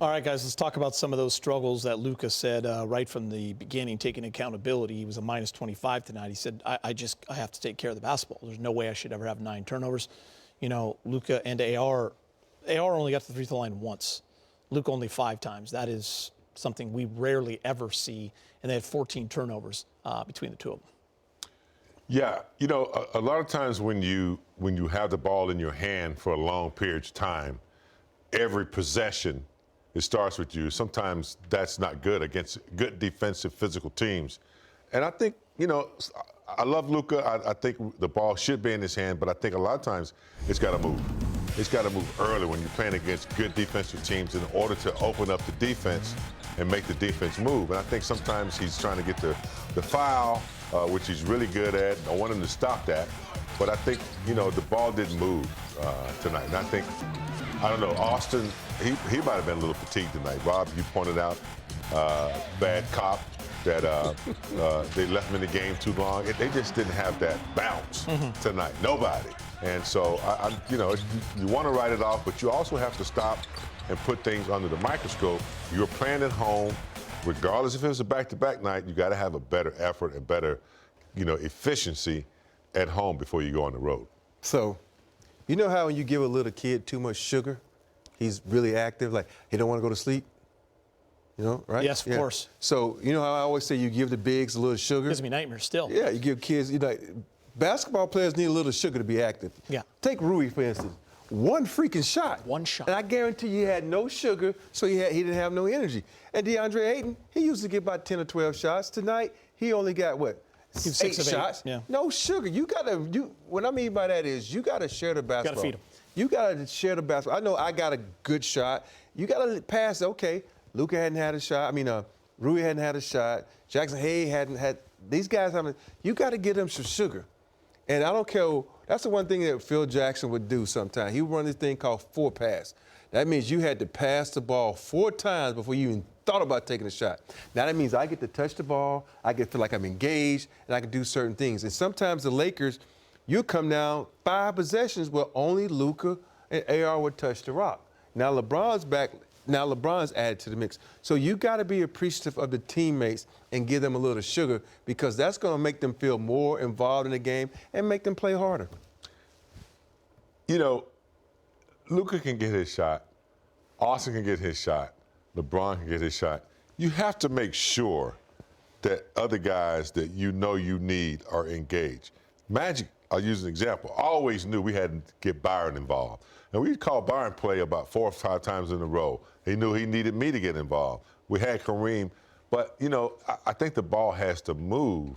All right, guys, let's talk about some of those struggles that Luka said right from the beginning, taking accountability. He was a minus 25 tonight. He said, I have to take care of the basketball. There's no way I should ever have 9 turnovers. You know, Luka and AR only got to the free throw line once. Luka only 5 times. That is something we rarely ever see. And they had 14 turnovers between the two of them. Yeah, you know, a lot of times when you have the ball in your hand for a long period of time, every possession, it starts with you. Sometimes that's not good against good defensive, physical teams. And I think, you know, I love Luka. I think the ball should be in his hand, but I think a lot of times it's got to move. It's got to move early when you're playing against good defensive teams in order to open up the defense and make the defense move. And I think sometimes he's trying to get the foul, which he's really good at. I want him to stop that. But I think, you know, the ball didn't move tonight. And I think, I don't know, Austin, he might have been a little fatigued tonight. Rob, you pointed out bad cop that they left him in the game too long. They just didn't have that bounce tonight. Nobody. And so, you know, you want to write it off, but you also have to stop and put things under the microscope. You're playing at home. Regardless if it was a back-to-back night, you got to have a better effort and better, you know, efficiency at home before you go on the road. So, you know how when you give a little kid too much sugar, he's really active, like he don't want to go to sleep? You know, right? Yes, of course. So, you know how I always say you give the bigs a little sugar? Gives me nightmares still. Yeah, you give kids, you know, basketball players need a little sugar to be active. Yeah. Take Rui, for instance. One freaking shot. One shot. And I guarantee you he had no sugar, so he didn't have no energy. And DeAndre Ayton, he used to get about 10 or 12 shots. Tonight, he only got what? 6 of 8 shots. Yeah. No sugar. What I mean by that is you gotta share the basketball. Gotta feed him. You gotta share the basketball. I know I got a good shot. You gotta pass. Okay, Luka hadn't had a shot. I mean, Rui hadn't had a shot. Jackson Hayes hadn't had. These guys haven't. You gotta get them some sugar. And I don't care. That's the one thing that Phil Jackson would do sometimes. He would run this thing called 4-pass. That means you had to pass the ball 4 times before you even thought about taking a shot. Now that means I get to touch the ball, I get to feel like I'm engaged, and I can do certain things. And sometimes the Lakers, you come down 5 possessions where only Luka and AR would touch the rock. Now LeBron's back. Now LeBron's added to the mix. So you got to be appreciative of the teammates and give them a little sugar because that's going to make them feel more involved in the game and make them play harder. You know, Luka can get his shot. Austin can get his shot. LeBron can get his shot. You have to make sure that other guys that you know you need are engaged. Magic, I'll use an example, always knew we had to get Byron involved. And we called Byron play about 4 or 5 times in a row. He knew he needed me to get involved. We had Kareem. But, you know, I think the ball has to move.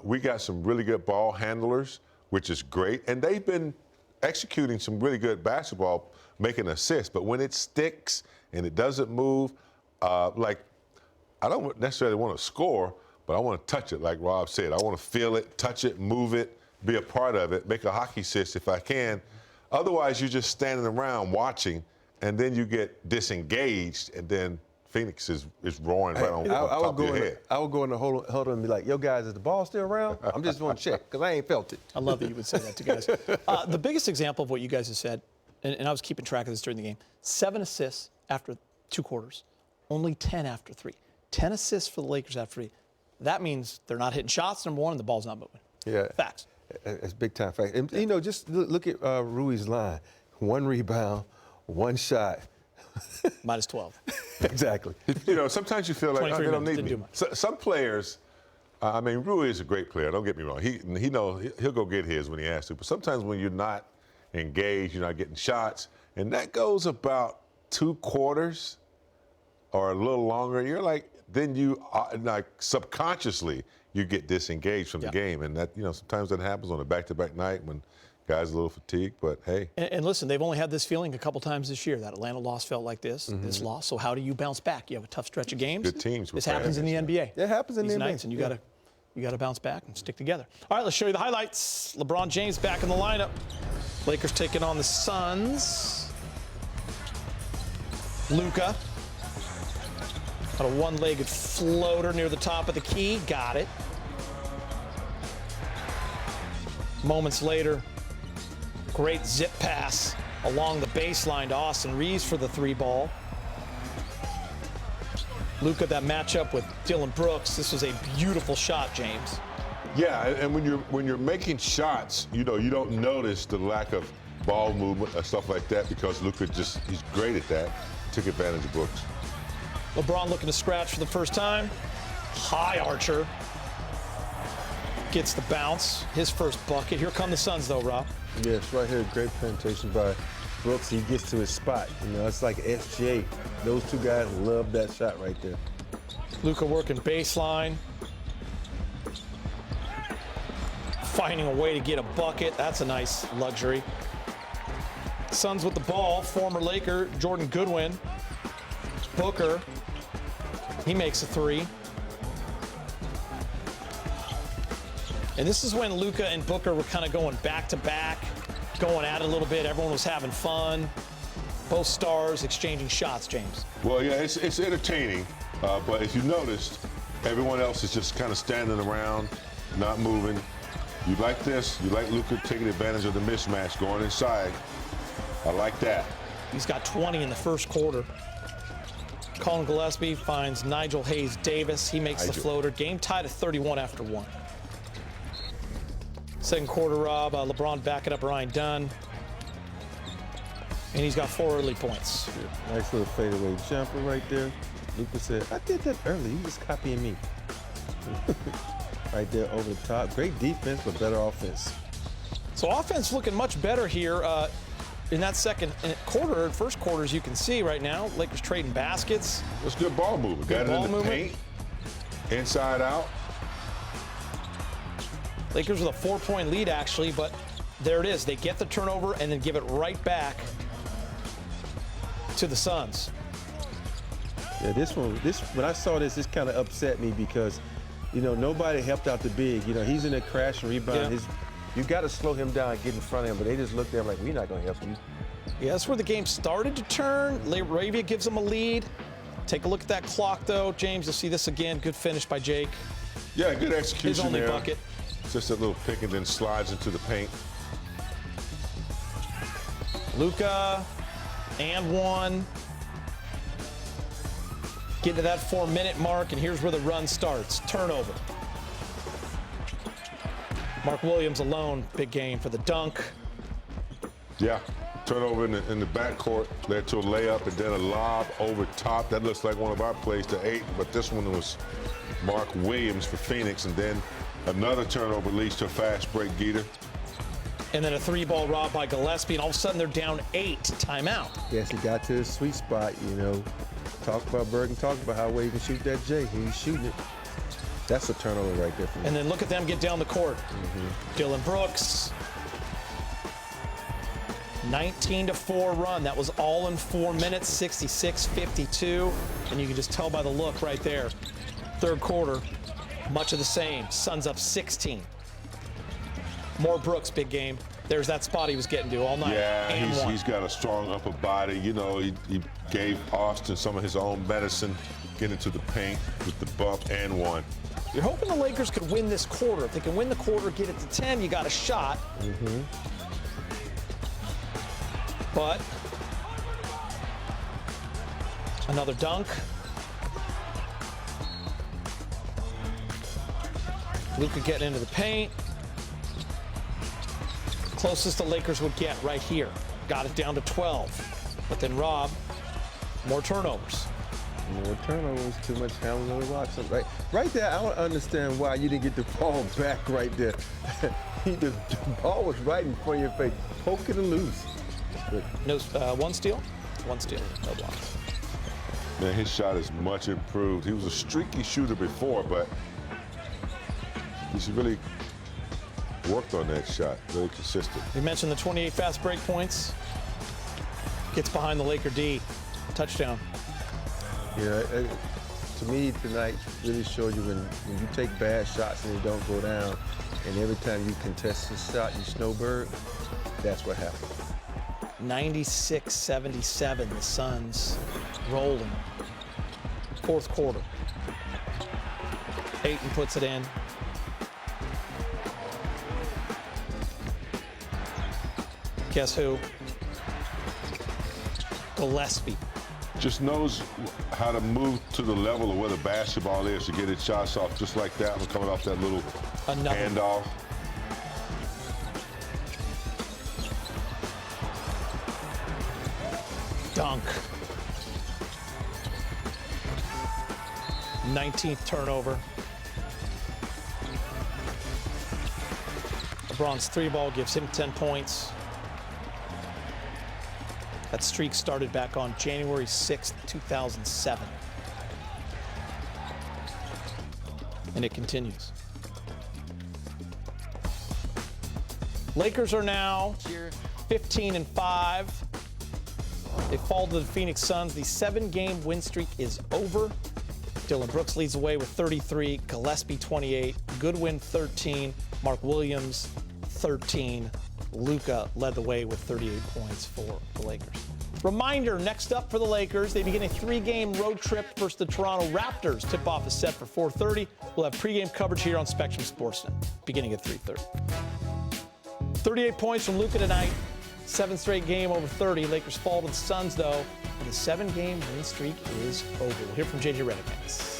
We got some really good ball handlers, which is great. And they've been executing some really good basketball, making assists. But when it sticks and it doesn't move, like, I don't necessarily want to score, but I want to touch it, like Rob said. I want to feel it, touch it, move it, be a part of it, make a hockey assist if I can. Otherwise, you're just standing around watching, and then you get disengaged, and then Phoenix is roaring right on top of your head. I would go in the huddle and be like, yo, guys, is the ball still around? I'm just going to check, because I ain't felt it. I love that you would say that to guys. The biggest example of what you guys have said, and I was keeping track of this during the game, 7 assists after 2 quarters, only 10 after 3. 10 assists for the Lakers after 3. That means they're not hitting shots, number 1, and the ball's not moving. Yeah. Facts. It's big time fact. And, you know, just look at Rui's line. 1 rebound, 1 shot. Minus 12. Exactly. You know, sometimes you feel like, oh, they don't need me. Do much. Some players, I mean, Rui is a great player. Don't get me wrong. He knows he'll go get his when he has to. But sometimes when you're not engaged, you're not getting shots, and that goes about 2 quarters or a little longer. You're like, then you like subconsciously you get disengaged from the game, and that, you know, sometimes that happens on a back-to-back night when guys are a little fatigued. But hey, and listen, they've only had this feeling a couple times this year. That Atlanta loss felt like this loss. So how do you bounce back? You have a tough stretch of games. Good teams. This happens in the NBA. It happens in the NBA. Nights, and you got to bounce back and stick together. All right, let's show you the highlights. LeBron James back in the lineup. Lakers taking on the Suns. Luka. Got a 1-legged floater near the top of the key. Got it. Moments later, great zip pass along the baseline to Austin Reeves for the 3 ball. Luka, that matchup with Dylan Brooks, this was a beautiful shot, James. Yeah, and when you're making shots, you don't notice the lack of ball movement or stuff like that because Luka he's great at that. Took advantage of Brooks. LeBron looking to scratch for the first time. High archer. Gets the bounce. His first bucket. Here come the Suns, though, Rob. Yes, right here, great penetration by Brooks. He gets to his spot. It's like SGA. Those two guys love that shot right there. Luka working baseline. Finding a way to get a bucket. That's a nice luxury. Suns with the ball. Former Laker Jordan Goodwin. Booker. He makes a three. And this is when Luka and Booker were kind of going back to back, going at it a little bit. Everyone was having fun. Both stars exchanging shots, James. Well, yeah, it's entertaining, but if you noticed, everyone else is just kind of standing around, not moving. You like this? You like Luka taking advantage of the mismatch, going inside. I like that. He's got 20 in the first quarter. Colin Gillespie finds Nigel Hayes-Davis. He makes the floater. Game tied at 31 after one. Second quarter, Rob. LeBron backing up Ryan Dunn. And he's got 4 early points. Nice little fadeaway jumper right there. Luka said, I did that early. You just copying me. Right there over the top. Great defense, but better offense. So offense looking much better here in that second quarter. First quarter, as you can see right now, Lakers trading baskets. It's good ball movement. Got it in the paint, inside out. Lakers with a 4-point lead, actually, but there it is. They get the turnover and then give it right back to the Suns. Yeah, when I saw this kind of upset me because, nobody helped out the big. He's in a crash and rebound. Yeah. You got to slow him down and get in front of him, but they just looked at him like, we're not going to help you. Yeah, that's where the game started to turn. Laravia gives them a lead. Take a look at that clock, though. James, you'll see this again. Good finish by Jake. Yeah, good execution His only there. bucket. Just a little pick and then slides into the paint. Luka and one. Get to that 4-minute mark, and here's where the run starts. Turnover. Mark Williams alone, big game for the dunk. Yeah, turnover in the backcourt led to a layup and then a lob over top. That looks like one of our plays to 8, but this one was Mark Williams for Phoenix, and then another turnover leads to a fast break, Geeter. And then a 3-ball rob by Gillespie, and all of a sudden they're down 8. Timeout. Yes, he got to his sweet spot, Talk about Bergen, talk about how well he can shoot that J. He's shooting it. That's a turnover right there for me. And then look at them get down the court. Dylan Brooks. 19-4 run. That was all in 4 minutes, 66-52. And you can just tell by the look right there. Third quarter, much of the same. Suns up 16. More Brooks, big game. There's that spot he was getting to all night. Yeah, he's got a strong upper body. He gave Austin some of his own medicine, get into the paint with the bump and one. You're hoping the Lakers could win this quarter. If they can win the quarter, get it to 10, you got a shot. But another dunk. Luka getting into the paint. Closest the Lakers would get right here. Got it down to 12. But then Rob, more turnovers. More turnovers, too much handling of the rocks. Right there, I don't understand why you didn't get the ball back right there. The ball was right in front of your face. Poke it and loose. But No, one steal? One steal, no block. Man, his shot is much improved. He was a streaky shooter before, but he's really worked on that shot, very consistent. We mentioned the 28 fast break points. Gets behind the Laker D. Touchdown. Yeah, to me tonight really showed you when you take bad shots and they don't go down, and every time you contest a shot, you snowbird, that's what happened. 96-77, the Suns rolling. Fourth quarter. Ayton puts it in. Guess who? Gillespie. just knows how to move to the level of where the basketball is to get its shots off just like that one, coming off that little handoff. Dunk. 19th turnover. LeBron's three ball gives him 10 points. That streak started back on January 6th, 2007. And it continues. Lakers are now 15-5. They fall to the Phoenix Suns. The 7-game win streak is over. Dylan Brooks leads the way with 33, Gillespie 28, Goodwin 13, Mark Williams 13. Luka led the way with 38 points for the Lakers. Reminder, next up for the Lakers, they begin a 3-game road trip versus the Toronto Raptors. Tip-off is set for 4:30. We'll have pregame coverage here on Spectrum Sportsnet, beginning at 3:30. 38 points from Luka tonight. 7th straight game over 30. Lakers fall to the Suns, though, and the 7-game win streak is over. We'll hear from JJ Redick next.